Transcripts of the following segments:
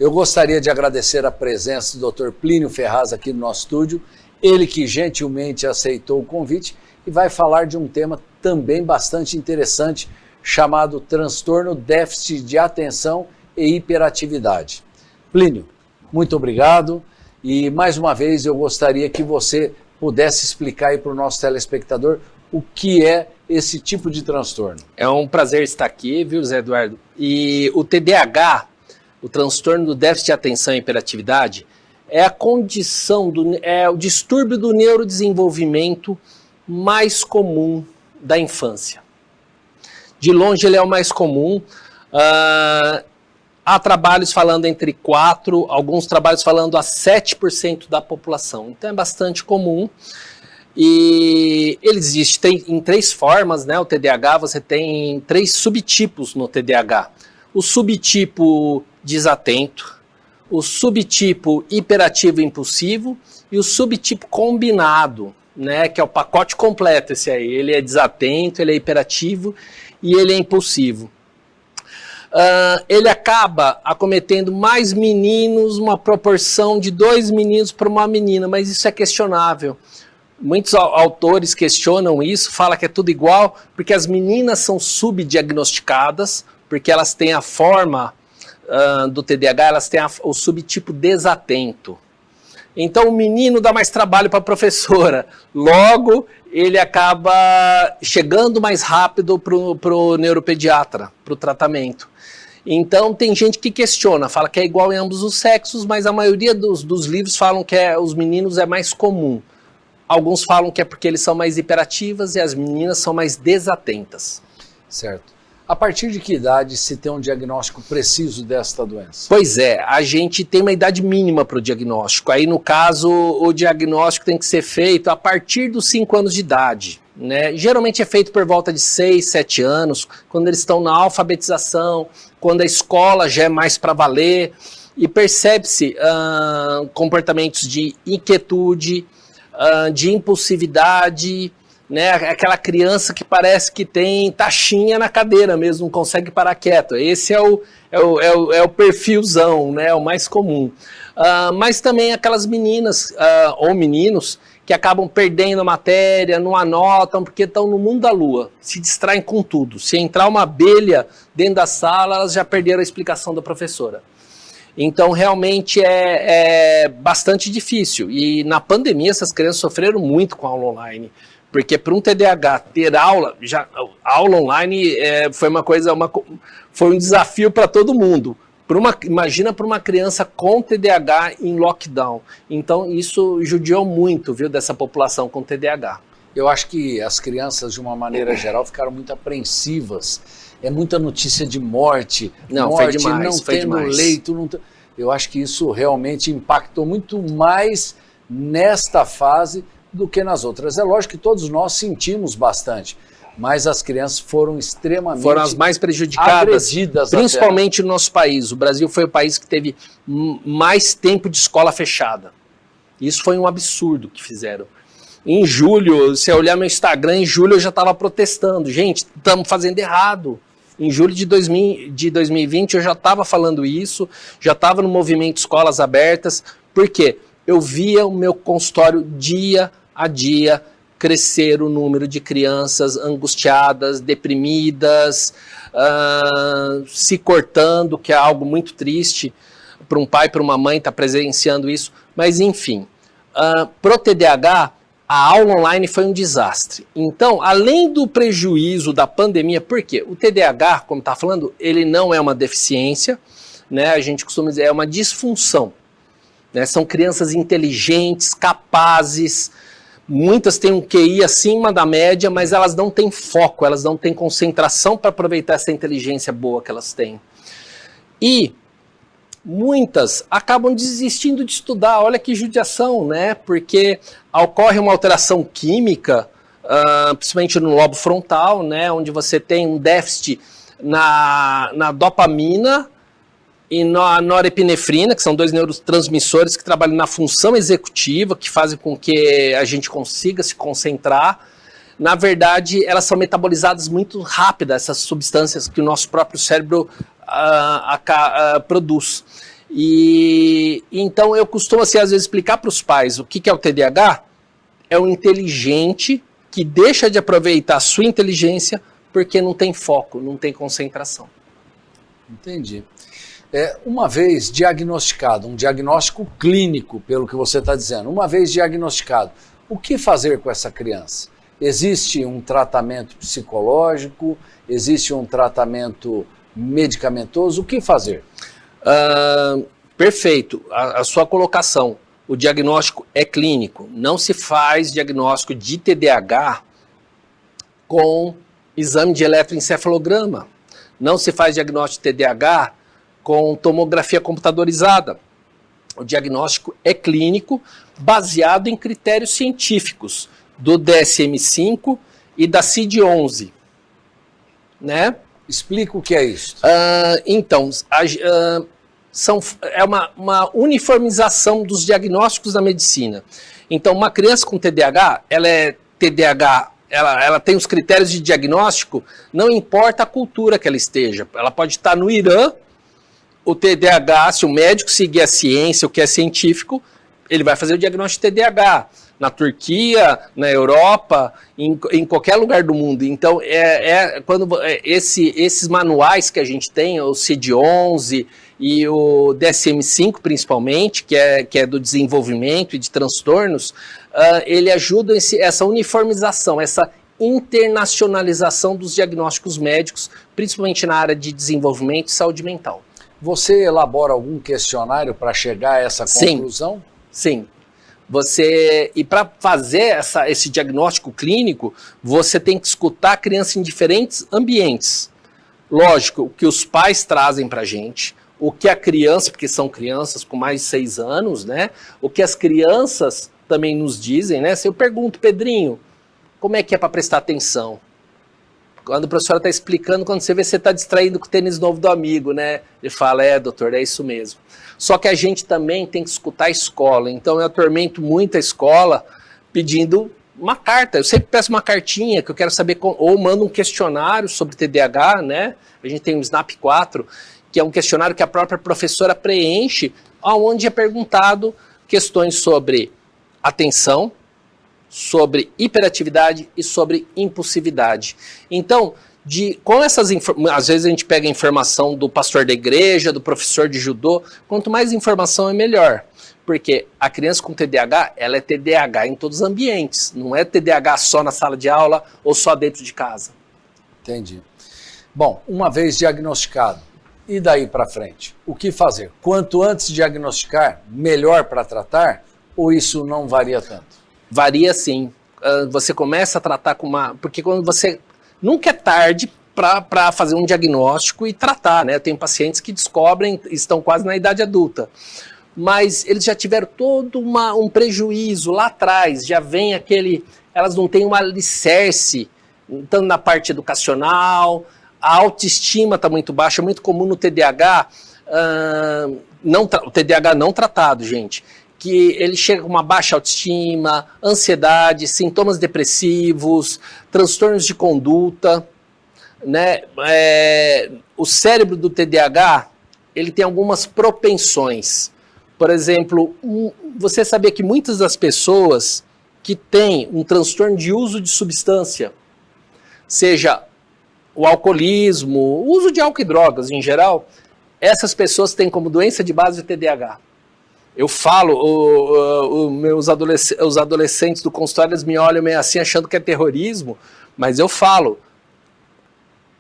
Eu gostaria de agradecer a presença do Dr. Plínio Ferraz aqui no nosso estúdio, ele que gentilmente aceitou o convite e vai falar de um tema também bastante interessante, chamado transtorno déficit de atenção e hiperatividade. Plínio, muito obrigado e mais uma vez eu gostaria que você pudesse explicar aí para o nosso telespectador o que é esse tipo de transtorno. É um prazer estar aqui, viu, Zé Eduardo? E o TDAH, o transtorno do déficit de atenção e hiperatividade, é a condição, é o distúrbio do neurodesenvolvimento mais comum da infância. De longe ele é o mais comum. Há trabalhos falando entre 4%, alguns trabalhos falando a 7% da população. Então é bastante comum. E ele existe em 3 formas, né? O TDAH, você tem 3 subtipos no TDAH. O subtipo desatento, o subtipo hiperativo e impulsivo e o subtipo combinado, né? Que é o pacote completo esse aí. Ele é desatento, ele é hiperativo e ele é impulsivo. Ele acaba acometendo mais meninos, uma proporção de 2 meninos para uma menina, mas isso é questionável. Muitos autores questionam isso, falam que é tudo igual, porque as meninas são subdiagnosticadas, porque elas têm a forma do TDAH, elas têm o subtipo desatento. Então o menino dá mais trabalho para a professora, logo ele acaba chegando mais rápido para o neuropediatra, para o tratamento. Então tem gente que questiona, fala que é igual em ambos os sexos, mas a maioria dos livros falam que os meninos é mais comum. Alguns falam que é porque eles são mais hiperativas e as meninas são mais desatentas. Certo. A partir de que idade se tem um diagnóstico preciso desta doença? Pois é, a gente tem uma idade mínima para o diagnóstico. Aí, no caso, o diagnóstico tem que ser feito a partir dos 5 anos de idade, né? Geralmente é feito por volta de 6, 7 anos, quando eles estão na alfabetização, quando a escola já é mais para valer, e percebe-se comportamentos de inquietude, de impulsividade, né? Aquela criança que parece que tem taxinha na cadeira mesmo, não consegue parar quieto. Esse é o perfilzão, né? O mais comum. Mas também aquelas meninas ou meninos que acabam perdendo a matéria, não anotam, porque estão no mundo da lua, se distraem com tudo. Se entrar uma abelha dentro da sala, elas já perderam a explicação da professora. Então, realmente é bastante difícil. E na pandemia, essas crianças sofreram muito com a aula online. Porque para um TDAH ter aula online foi um desafio para todo mundo. Imagina para uma criança com TDAH em lockdown. Então, isso judiou muito, viu, dessa população com TDAH. Eu acho que as crianças, de uma maneira geral, ficaram muito apreensivas. É muita notícia de morte, foi demais, não tendo leito. Eu acho que isso realmente impactou muito mais nesta fase do que nas outras. É lógico que todos nós sentimos bastante, mas as crianças foram extremamente foram as mais prejudicadas, agredidas, principalmente no nosso país. O Brasil foi o país que teve mais tempo de escola fechada. Isso foi um absurdo que fizeram. Em julho, se eu olhar meu Instagram, em julho eu já estava protestando. Gente, estamos fazendo errado. Em julho de 2020 eu já estava falando isso, já estava no movimento Escolas Abertas, porque eu via o meu consultório dia a dia crescer o número de crianças angustiadas, deprimidas, se cortando, que é algo muito triste para um pai, para uma mãe estar presenciando isso. Mas enfim, para o TDAH, a aula online foi um desastre. Então, além do prejuízo da pandemia, por quê? O TDAH, como está falando, ele não é uma deficiência, né? A gente costuma dizer, é uma disfunção. Né? São crianças inteligentes, capazes, muitas têm um QI acima da média, mas elas não têm foco, elas não têm concentração para aproveitar essa inteligência boa que elas têm. E muitas acabam desistindo de estudar, olha que judiação, né? Porque ocorre uma alteração química, principalmente no lobo frontal, né? Onde você tem um déficit na dopamina e na norepinefrina, que são 2 neurotransmissores que trabalham na função executiva, que fazem com que a gente consiga se concentrar. Na verdade, elas são metabolizadas muito rápido, essas substâncias que o nosso próprio cérebro produz. E então eu costumo, assim, às vezes, explicar para os pais o que é o TDAH. É um inteligente que deixa de aproveitar a sua inteligência porque não tem foco, não tem concentração. Entendi. Uma vez diagnosticado, um diagnóstico clínico, pelo que você está dizendo, uma vez diagnosticado, o que fazer com essa criança? Existe um tratamento psicológico? Existe um tratamento medicamentoso? O que fazer? Perfeito, a sua colocação. O diagnóstico é clínico. Não se faz diagnóstico de TDAH com exame de eletroencefalograma. Não se faz diagnóstico de TDAH com tomografia computadorizada. O diagnóstico é clínico, baseado em critérios científicos do DSM-5 e da CID-11. Né? Explica o que é isso. É uma uniformização dos diagnósticos da medicina. Então, uma criança com TDAH, ela tem os critérios de diagnóstico, não importa a cultura que ela esteja. Ela pode estar no Irã, o TDAH, se o médico seguir a ciência, o que é científico, ele vai fazer o diagnóstico de TDAH. Na Turquia, na Europa, em qualquer lugar do mundo. Então, esses manuais que a gente tem, o CID-11 e o DSM-5 principalmente, que é do desenvolvimento e de transtornos, ele ajuda essa uniformização, essa internacionalização dos diagnósticos médicos, principalmente na área de desenvolvimento e saúde mental. Você elabora algum questionário para chegar a essa conclusão? Sim. E para fazer esse diagnóstico clínico, você tem que escutar a criança em diferentes ambientes. Lógico, o que os pais trazem para a gente, o que a criança, porque são crianças com mais de 6 anos, né? O que as crianças também nos dizem, né? Se eu pergunto, Pedrinho, como é que é para prestar atenção? Quando a professora está explicando, quando você vê, você está distraído com o tênis novo do amigo, né? Ele fala, doutor, é isso mesmo. Só que a gente também tem que escutar a escola. Então eu atormento muito a escola pedindo uma carta. Eu sempre peço uma cartinha que eu quero saber, ou mando um questionário sobre TDAH, né? A gente tem o SNAP 4, que é um questionário que a própria professora preenche, onde é perguntado questões sobre atenção, sobre hiperatividade e sobre impulsividade. Então, com essas às vezes a gente pega a informação do pastor da igreja, do professor de judô, quanto mais informação é melhor, porque a criança com TDAH, ela é TDAH em todos os ambientes, não é TDAH só na sala de aula ou só dentro de casa. Entendi. Bom, uma vez diagnosticado, e daí para frente? O que fazer? Quanto antes diagnosticar, melhor para tratar, ou isso não varia tanto? Varia sim. Você começa a tratar com porque quando você... Nunca é tarde para fazer um diagnóstico e tratar, né? Eu tenho pacientes que descobrem, estão quase na idade adulta. Mas eles já tiveram todo um prejuízo lá atrás, já vem elas não têm um alicerce, tanto na parte educacional, a autoestima está muito baixa, é muito comum no TDAH, o TDAH não tratado, gente, que ele chega com uma baixa autoestima, ansiedade, sintomas depressivos, transtornos de conduta, né? O cérebro do TDAH, ele tem algumas propensões. Por exemplo, você sabia que muitas das pessoas que têm um transtorno de uso de substância, seja o alcoolismo, o uso de álcool e drogas em geral, essas pessoas têm como doença de base o TDAH. Eu falo, os adolescentes do consultório, eles me olham meio assim achando que é terrorismo, mas eu falo,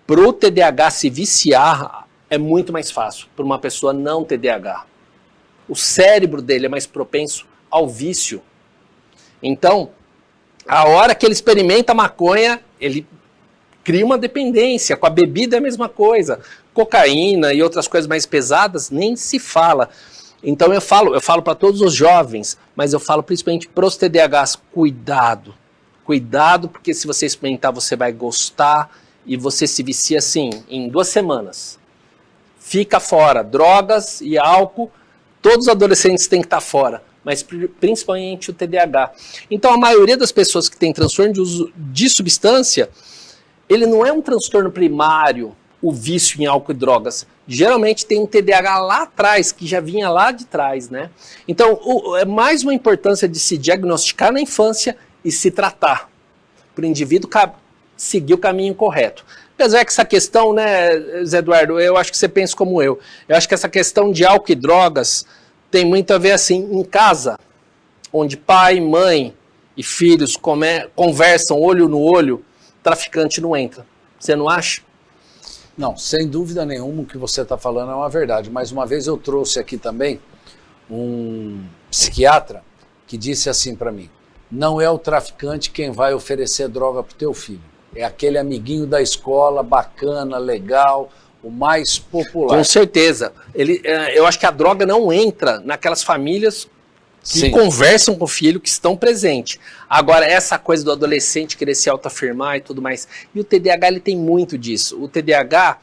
para o TDAH se viciar é muito mais fácil para uma pessoa não TDAH. O cérebro dele é mais propenso ao vício. Então, a hora que ele experimenta maconha, ele cria uma dependência. Com a bebida é a mesma coisa. Cocaína e outras coisas mais pesadas, nem se fala. Então eu falo para todos os jovens, mas eu falo principalmente para os TDAHs, cuidado. Cuidado, porque se você experimentar, você vai gostar e você se vicia assim, em 2 semanas. Fica fora. Drogas e álcool, todos os adolescentes têm que estar fora, mas principalmente o TDAH. Então a maioria das pessoas que têm transtorno de uso de substância, ele não é um transtorno primário, o vício em álcool e drogas? Geralmente tem um TDAH lá atrás, que já vinha lá de trás, né? Então, é mais uma importância de se diagnosticar na infância e se tratar, para o indivíduo seguir o caminho correto. Apesar que essa questão, né, Zé Eduardo, eu acho que você pensa como eu acho que essa questão de álcool e drogas tem muito a ver, assim, em casa, onde pai, mãe e filhos conversam olho no olho, traficante não entra. Você não acha? Não, sem dúvida nenhuma o que você está falando é uma verdade. Mas uma vez eu trouxe aqui também um psiquiatra que disse assim para mim: não é o traficante quem vai oferecer droga para o teu filho. É aquele amiguinho da escola, bacana, legal, o mais popular. Com certeza. Eu acho que a droga não entra naquelas famílias que Sim. conversam com o filho, que estão presentes. Agora, essa coisa do adolescente querer se autoafirmar e tudo mais. E o TDAH, ele tem muito disso. O TDAH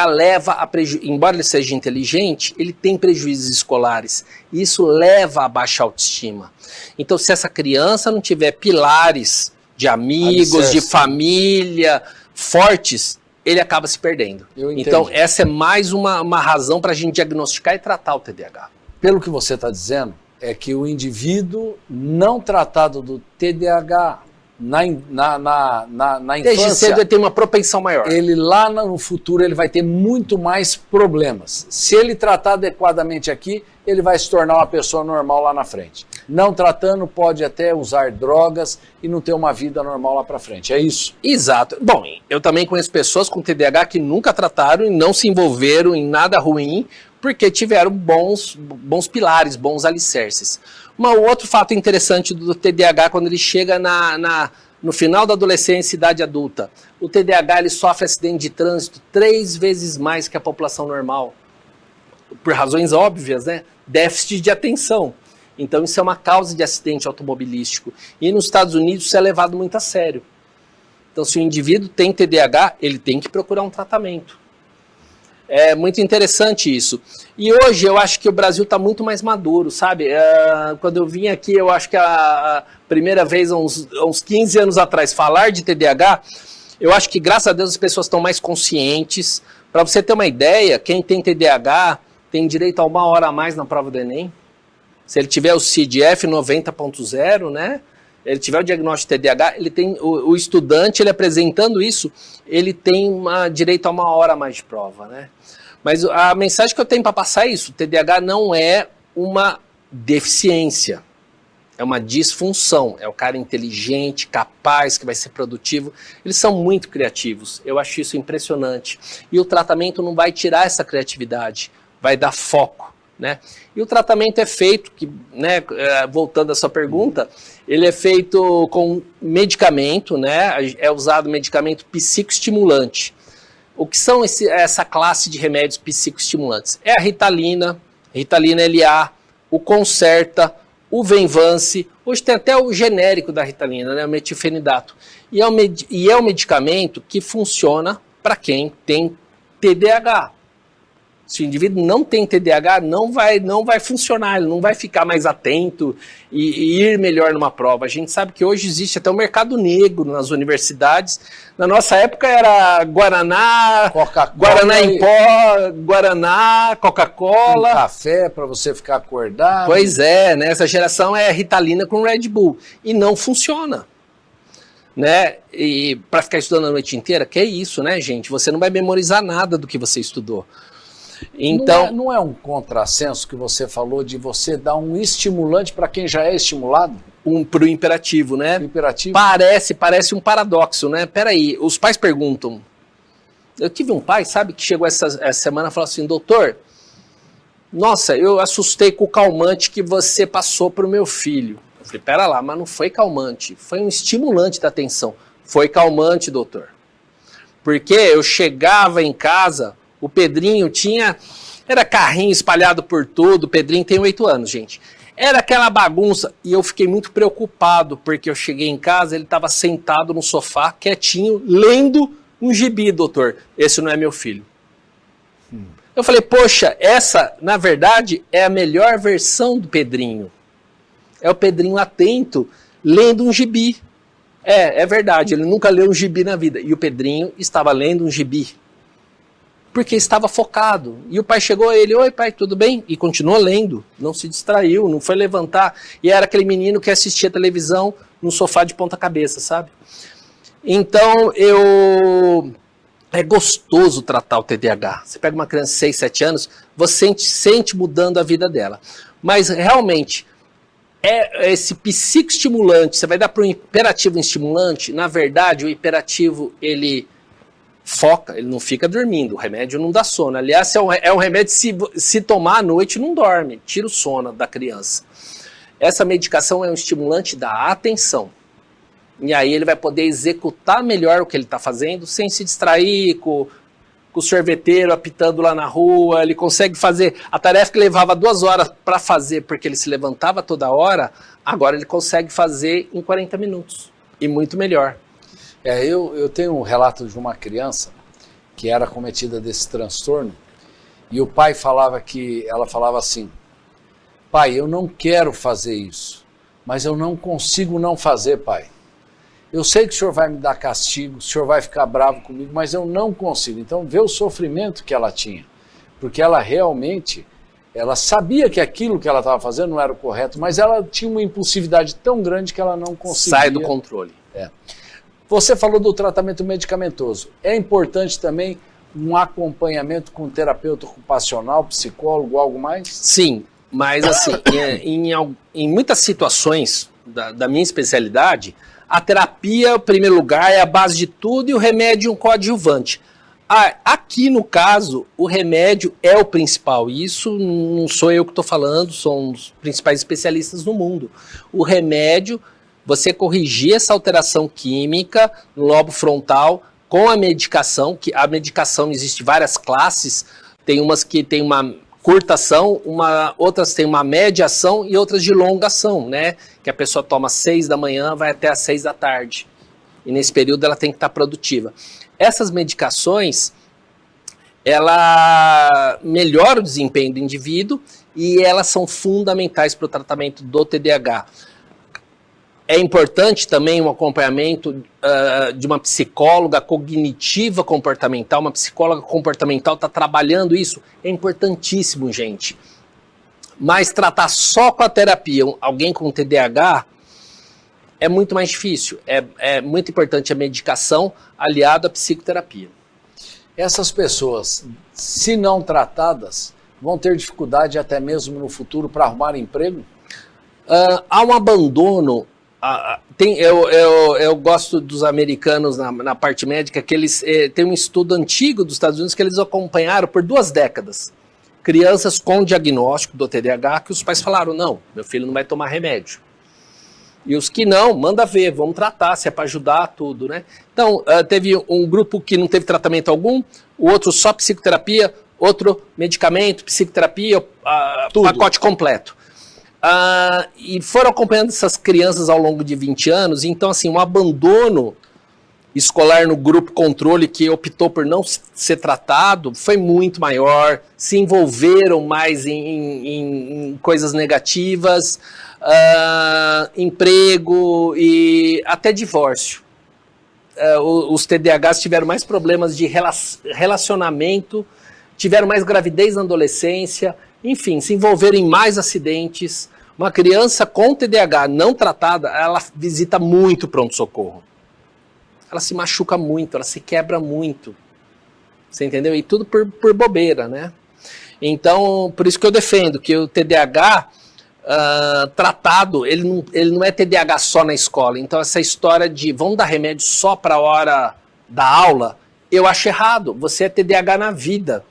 leva a prejuízo, embora ele seja inteligente, ele tem prejuízos escolares. E isso leva a baixa autoestima. Então, se essa criança não tiver pilares de amigos, de família fortes, ele acaba se perdendo. Então, essa é mais uma razão para a gente diagnosticar e tratar o TDAH. Pelo que você está dizendo, é que o indivíduo não tratado do TDAH na infância... Desde cedo ele tem uma propensão maior. Ele lá no futuro ele vai ter muito mais problemas. Se ele tratar adequadamente aqui, ele vai se tornar uma pessoa normal lá na frente. Não tratando, pode até usar drogas e não ter uma vida normal lá para frente. É isso? Exato. Bom, eu também conheço pessoas com TDAH que nunca trataram e não se envolveram em nada ruim, porque tiveram bons pilares, bons alicerces. Um outro fato interessante do TDAH, quando ele chega no final da adolescência e idade adulta, o TDAH ele sofre acidente de trânsito 3 vezes mais que a população normal. Por razões óbvias, né? Déficit de atenção. Então isso é uma causa de acidente automobilístico. E nos Estados Unidos isso é levado muito a sério. Então se o indivíduo tem TDAH, ele tem que procurar um tratamento. É muito interessante isso. E hoje eu acho que o Brasil está muito mais maduro, sabe? Quando eu vim aqui, eu acho que a primeira vez, uns 15 anos atrás, falar de TDAH, eu acho que graças a Deus as pessoas estão mais conscientes. Para você ter uma ideia, quem tem TDAH tem direito a 1 hora a mais na prova do Enem. Se ele tiver o CIDF 90.0, né? Ele tiver o diagnóstico de TDAH, ele tem, o estudante, ele apresentando isso, ele tem direito a 1 hora a mais de prova, né? Mas a mensagem que eu tenho para passar é isso: o TDAH não é uma deficiência, é uma disfunção. É o cara inteligente, capaz, que vai ser produtivo. Eles são muito criativos, eu acho isso impressionante. E o tratamento não vai tirar essa criatividade, vai dar foco, né? E o tratamento é feito, né, voltando à sua pergunta, ele é feito com medicamento, né? É usado medicamento psicoestimulante. O que são essa classe de remédios psicoestimulantes? É a Ritalina LA, o Concerta, o Venvance, hoje tem até o genérico da Ritalina, né, o metilfenidato. E é um medicamento que funciona para quem tem TDAH. Se o indivíduo não tem TDAH, não vai funcionar, ele não vai ficar mais atento e ir melhor numa prova. A gente sabe que hoje existe até um mercado negro nas universidades. Na nossa época era Guaraná, Guaraná em pó, Guaraná, Coca-Cola. Um café para você ficar acordado. Pois é, né? Essa geração é Ritalina com Red Bull. E não funciona. Né? E para ficar estudando a noite inteira, que é isso, né, gente? Você não vai memorizar nada do que você estudou. Então, não é um contrassenso que você falou de você dar um estimulante para quem já é estimulado? Para o imperativo, né? Imperativo? Parece um paradoxo, né? Peraí, os pais perguntam. Eu tive um pai, sabe, que chegou essa semana e falou assim: doutor, nossa, eu assustei com o calmante que você passou para o meu filho. Eu falei, pera lá, mas não foi calmante, foi um estimulante da atenção. Foi calmante, doutor. Porque eu chegava em casa, o Pedrinho era carrinho espalhado por tudo. O Pedrinho tem 8 anos, gente. Era aquela bagunça e eu fiquei muito preocupado, porque eu cheguei em casa, ele estava sentado no sofá, quietinho, lendo um gibi, doutor. Esse não é meu filho. Eu falei, poxa, essa, na verdade, é a melhor versão do Pedrinho. É o Pedrinho atento, lendo um gibi. É verdade, ele nunca leu um gibi na vida. E o Pedrinho estava lendo um gibi. Porque estava focado. E o pai chegou a ele, oi pai, tudo bem? E continuou lendo, não se distraiu, não foi levantar. E era aquele menino que assistia televisão no sofá de ponta cabeça, sabe? Então, é gostoso tratar o TDAH. Você pega uma criança de 6, 7 anos, você sente mudando a vida dela. Mas, realmente, esse psicoestimulante, você vai dar para um hiperativo um estimulante, na verdade, o hiperativo, ele foca, ele não fica dormindo, o remédio não dá sono. Aliás, é um remédio, se tomar à noite, não dorme, tira o sono da criança. Essa medicação é um estimulante da atenção. E aí ele vai poder executar melhor o que ele está fazendo, sem se distrair com o sorveteiro apitando lá na rua. Ele consegue fazer a tarefa que levava 2 horas para fazer, porque ele se levantava toda hora, agora ele consegue fazer em 40 minutos. E muito melhor. Eu tenho um relato de uma criança que era acometida desse transtorno, e o pai ela falava assim, pai, eu não quero fazer isso, mas eu não consigo não fazer, pai. Eu sei que o senhor vai me dar castigo, o senhor vai ficar bravo comigo, mas eu não consigo. Então vê o sofrimento que ela tinha, porque ela realmente, ela sabia que aquilo que ela estava fazendo não era o correto, mas ela tinha uma impulsividade tão grande que ela não conseguia. Sai do controle. Você falou do tratamento medicamentoso. É importante também um acompanhamento com terapeuta ocupacional, psicólogo, algo mais? Sim, mas assim, em muitas situações da minha especialidade, a terapia, em primeiro lugar, é a base de tudo e o remédio é um coadjuvante. Aqui, no caso, o remédio é o principal. Isso não sou eu que estou falando, são os principais especialistas no mundo. O remédio, você corrigir essa alteração química no lobo frontal com a medicação, que a medicação existe várias classes, tem umas que tem uma curta ação, outras têm uma média ação e outras de longa ação, né? Que a pessoa toma às 6 da manhã, vai até às 6 da tarde. E nesse período ela tem que estar produtiva. Essas medicações, ela melhora o desempenho do indivíduo e elas são fundamentais para o tratamento do TDAH. É importante também um acompanhamento de uma psicóloga cognitiva comportamental. Uma psicóloga comportamental está trabalhando isso. É importantíssimo, gente. Mas tratar só com a terapia alguém com TDAH é muito mais difícil. É muito importante a medicação aliada à psicoterapia. Essas pessoas, se não tratadas, vão ter dificuldade até mesmo no futuro para arrumar emprego? Há um abandono. Eu gosto dos americanos na parte médica, que eles têm um estudo antigo dos Estados Unidos que eles acompanharam por 2 décadas. Crianças com diagnóstico do TDAH, que os pais falaram, não, meu filho não vai tomar remédio. E os que não, manda ver, vamos tratar, se é para ajudar, tudo, né? Então, teve um grupo que não teve tratamento algum, o outro só psicoterapia, outro medicamento, psicoterapia, pacote completo. E foram acompanhando essas crianças ao longo de 20 anos, então assim, um abandono escolar no grupo controle que optou por não ser tratado foi muito maior, se envolveram mais em coisas negativas, emprego e até divórcio. Os TDAHs tiveram mais problemas de relacionamento, tiveram mais gravidez na adolescência, enfim, se envolveram em mais acidentes. Uma criança com TDAH não tratada, ela visita muito pronto-socorro. Ela se machuca muito, ela se quebra muito. Você entendeu? E tudo por bobeira, né? Então, por isso que eu defendo que o TDAH tratado, ele não é TDAH só na escola. Então, essa história de vamos dar remédio só para a hora da aula, eu acho errado. Você é TDAH na vida.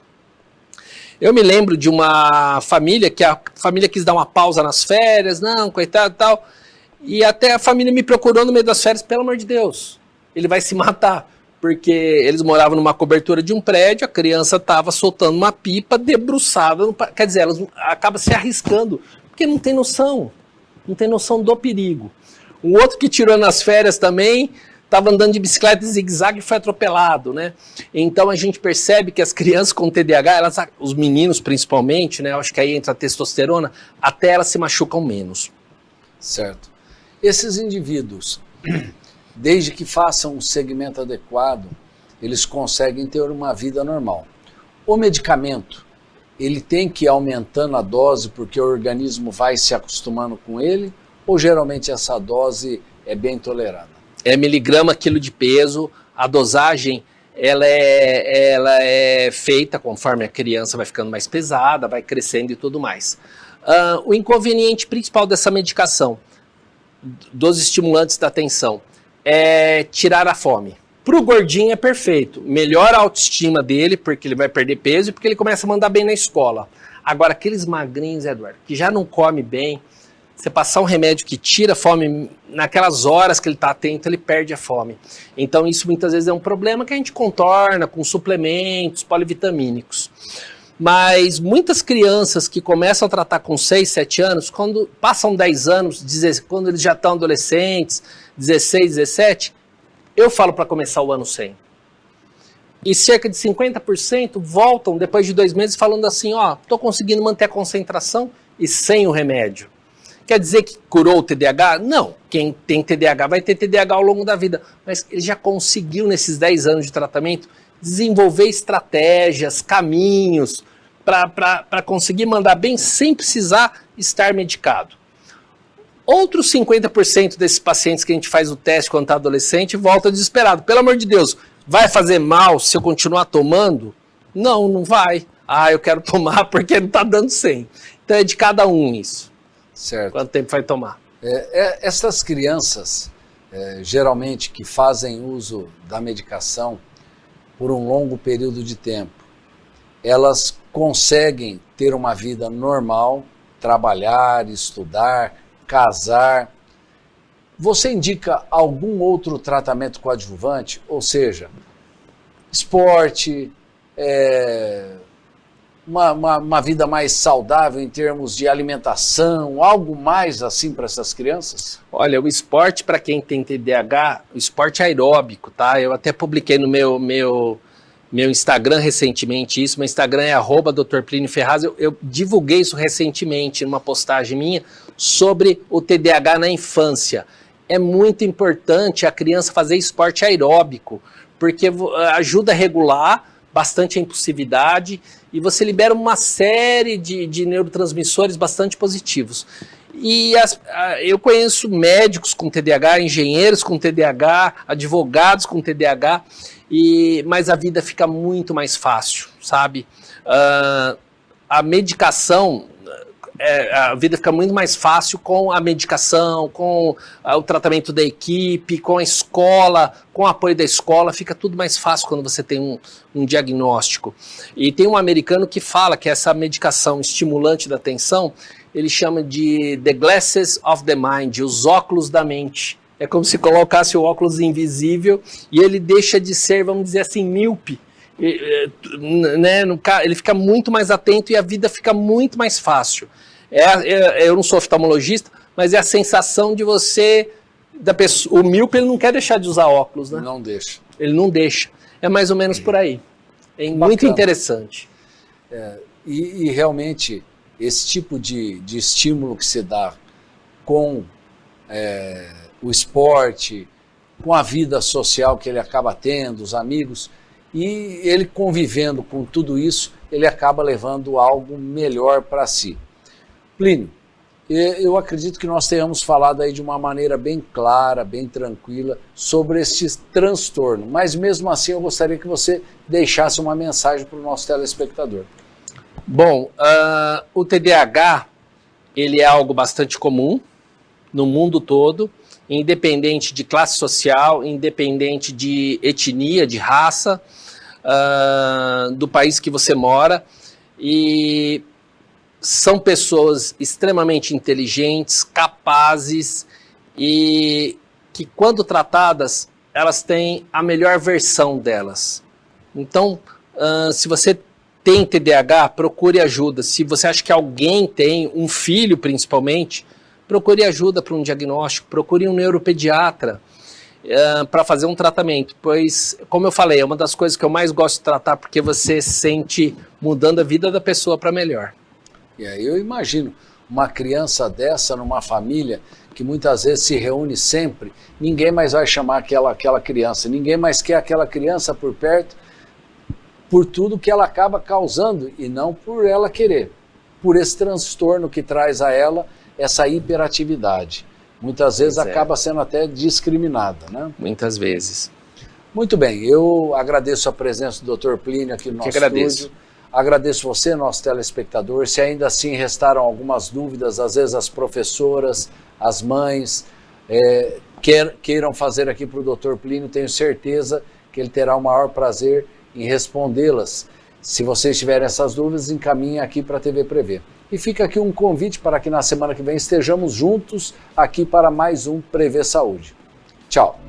Eu me lembro de uma família que a família quis dar uma pausa nas férias, não, coitado e tal, e até a família me procurou no meio das férias, pelo amor de Deus, ele vai se matar, porque eles moravam numa cobertura de um prédio, a criança estava soltando uma pipa debruçada, quer dizer, elas acabam se arriscando, porque não tem noção do perigo. Um outro que tirou nas férias também, estava andando de bicicleta de zigue-zague e foi atropelado, né? Então a gente percebe que as crianças com TDAH, os meninos principalmente, né? Eu acho que aí entra a testosterona, até elas se machucam menos. Certo. Esses indivíduos desde que façam um segmento adequado, eles conseguem ter uma vida normal. O medicamento, ele tem que ir aumentando a dose porque o organismo vai se acostumando com ele, ou geralmente essa dose é bem tolerada? É miligrama quilo de peso, a dosagem ela é feita conforme a criança vai ficando mais pesada, vai crescendo e tudo mais. O inconveniente principal dessa medicação, dos estimulantes da atenção, é tirar a fome. Para o gordinho é perfeito, melhora a autoestima dele, porque ele vai perder peso e porque ele começa a mandar bem na escola. Agora, aqueles magrinhos, Eduardo, que já não come bem, você passar um remédio que tira a fome, naquelas horas que ele está atento, ele perde a fome. Então isso muitas vezes é um problema que a gente contorna com suplementos polivitamínicos. Mas muitas crianças que começam a tratar com 6, 7 anos, quando passam 10 anos, quando eles já estão adolescentes, 16, 17, eu falo para começar o ano sem. E cerca de 50% voltam depois de 2 meses falando assim, estou conseguindo manter a concentração e sem o remédio. Quer dizer que curou o TDAH? Não. Quem tem TDAH vai ter TDAH ao longo da vida. Mas ele já conseguiu, nesses 10 anos de tratamento, desenvolver estratégias, caminhos para conseguir mandar bem sem precisar estar medicado. Outros 50% desses pacientes que a gente faz o teste quando está adolescente volta desesperado. Pelo amor de Deus, vai fazer mal se eu continuar tomando? Não, não vai. Eu quero tomar porque não está dando 100. Então é de cada um isso. Certo. Quanto tempo vai tomar? Essas crianças, geralmente, que fazem uso da medicação por um longo período de tempo, elas conseguem ter uma vida normal, trabalhar, estudar, casar. Você indica algum outro tratamento coadjuvante? Ou seja, esporte, uma vida mais saudável em termos de alimentação, algo mais assim para essas crianças? Olha, o esporte para quem tem TDAH, o esporte aeróbico, tá? Eu até publiquei no meu Instagram recentemente isso, meu Instagram é @Dr. Plínio Ferraz, eu divulguei isso recentemente numa postagem minha sobre o TDAH na infância. É muito importante a criança fazer esporte aeróbico, porque ajuda a regular bastante a impulsividade e você libera uma série de neurotransmissores bastante positivos. E eu conheço médicos com TDAH, engenheiros com TDAH, advogados com TDAH, mas a vida fica muito mais fácil, sabe? A medicação, a vida fica muito mais fácil com a medicação, com o tratamento da equipe, com a escola, com o apoio da escola, fica tudo mais fácil quando você tem um diagnóstico. E tem um americano que fala que essa medicação estimulante da atenção, ele chama de the glasses of the mind, os óculos da mente. É como se colocasse o óculos invisível e ele deixa de ser, vamos dizer assim, míope. Né? Ele fica muito mais atento e a vida fica muito mais fácil. Eu não sou oftalmologista, mas é a sensação de você, o míope, ele não quer deixar de usar óculos, né? Não deixa. Ele não deixa. É mais ou menos por aí. É muito interessante. E realmente, esse tipo de estímulo que se dá com o esporte, com a vida social que ele acaba tendo, os amigos, e ele convivendo com tudo isso, ele acaba levando algo melhor para si. Plínio, eu acredito que nós tenhamos falado aí de uma maneira bem clara, bem tranquila, sobre esse transtorno, mas mesmo assim eu gostaria que você deixasse uma mensagem para o nosso telespectador. Bom, o TDAH, ele é algo bastante comum no mundo todo, independente de classe social, independente de etnia, de raça, do país que você mora, e são pessoas extremamente inteligentes, capazes e que, quando tratadas, elas têm a melhor versão delas. Então, se você tem TDAH, procure ajuda. Se você acha que alguém tem, um filho principalmente, procure ajuda para um diagnóstico, procure um neuropediatra para fazer um tratamento, pois, como eu falei, é uma das coisas que eu mais gosto de tratar, porque você sente mudando a vida da pessoa para melhor. E aí eu imagino uma criança dessa numa família que muitas vezes se reúne sempre, ninguém mais vai chamar aquela criança, ninguém mais quer aquela criança por perto, por tudo que ela acaba causando, e não por ela querer, por esse transtorno que traz a ela essa hiperatividade. Muitas vezes acaba sendo até discriminada, né? Muitas vezes. Muito bem, eu agradeço a presença do Dr. Plínio aqui no nosso estúdio. Agradeço você, nosso telespectador. Se ainda assim restaram algumas dúvidas, às vezes as professoras, as mães, queiram fazer aqui para o Dr. Plínio, tenho certeza que ele terá o maior prazer em respondê-las. Se vocês tiverem essas dúvidas, encaminhem aqui para a TV Prevê. E fica aqui um convite para que na semana que vem estejamos juntos aqui para mais um Prevê Saúde. Tchau!